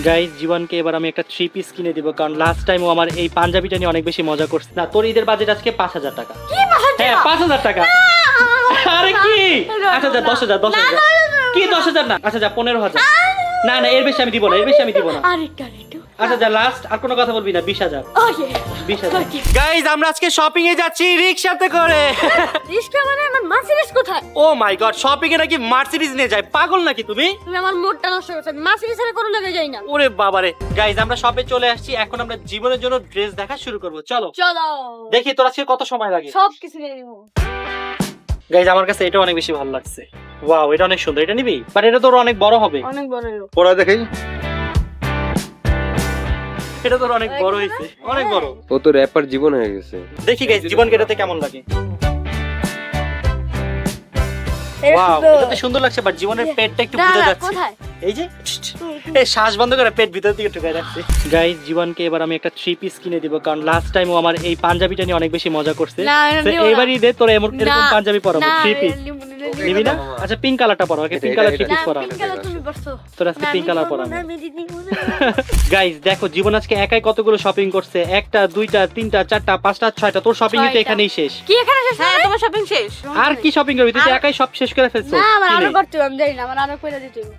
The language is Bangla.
গাইস জীবনকে এবার আমি একটা 3 পিস কিনে দিব, কারণ লাস্ট টাইম ও আমার এই পাঞ্জাবিটা নিয়ে অনেক বেশি মজা করছে। না, তোর ঈদের বাজেট আজকে 5000 টাকা। হ্যাঁ 5000 টাকা। আরে কি? আচ্ছা যা 10000 কি 10000 না? আচ্ছা যা 15000। না না, এর বেশি আমি দিব না, এর বেশি আমি দিব না। আচ্ছা যা লাস্ট, আর কোনো কথা বলবি না। 20000। 20000। গাইস আমরা আজকে শপিং এ যাচ্ছি রিকশাতে করে। রিকশা মানে আমার মার্সিডিজ কোথায়? ও মাই গড, শপিং এ নাকি মার্সিডিজ নিয়ে যায়? পাগল নাকি তুমি? তুমি আমার মুডটা নষ্ট করছো। মার্সিডিজের কোনো জায়গায় যাই না। ওরে বাবারে। গাইস আমরা শপে চলে আসছি, এখন আমরা জীবনের জন্য ড্রেস দেখা শুরু করব। চলো চলো দেখি তোর আজকে কত সময় লাগে। সব কিছু নিয়ে নিব। গাইস আমার কাছে এটা অনেক বেশি ভালো লাগছে। ওয়াও, এটা অনেক সুন্দর। এটা নিবি? বাট এটা তোর অনেক বড় হবে। অনেক বড় হলো। পড়া দেখাই। এটা তোর অনেক বড় হইছে, অনেক বড়। ও তো র্যাপার জীবন হয়ে গেছে। দেখি গাইস জীবনকে এটাতে কেমন লাগে। এটা ওয়াও, সুন্দর। এটাতে সুন্দর লাগছে, বাট জীবনের পেটটা একটু বোঝা দাঁড়া, যাচ্ছে। কোথায়? এই যে এই শ্বাস বন্ধ করে পেট ভিতর দিকে ঢুকায় রাখছে। গাইস জীবনকে এবার আমি একটা 3 পিস কিনে দিব, কারণ লাস্ট টাইম ও আমার এই পাঞ্জাবিটা নিয়ে অনেক বেশি মজা করছে। না, এটা তো নিবো না। এইবারই দে তোর এরকম না, পাঞ্জাবি পরাবো। 3 পিস নিবি না? না। আচ্ছা পিঙ্ক কালারটা পরাও, ওকে পিঙ্ক কালার 3 পিস পরাও। পিঙ্ক কালার তুমি বসো। তোর আজকে পিঙ্ক কালার পরাবো। না, আমি দিদি। গাইস দেখো জীবন আজকে একাই কতগুলো শপিং করছে। 1টা 2টা 3টা 4টা 5টা 6টা। তোর শপিং তো 6টা। এখানেই শেষ। কি এখানে শেষ? হ্যাঁ, তোমার শপিং শেষ। আর কি শপিং করবি? তুই তো একাই সব শেষ করে ফেলছিস। না, আমার আরো করতে হবে, আমি জানি না, আমার আরো কইরা দিতে হবে।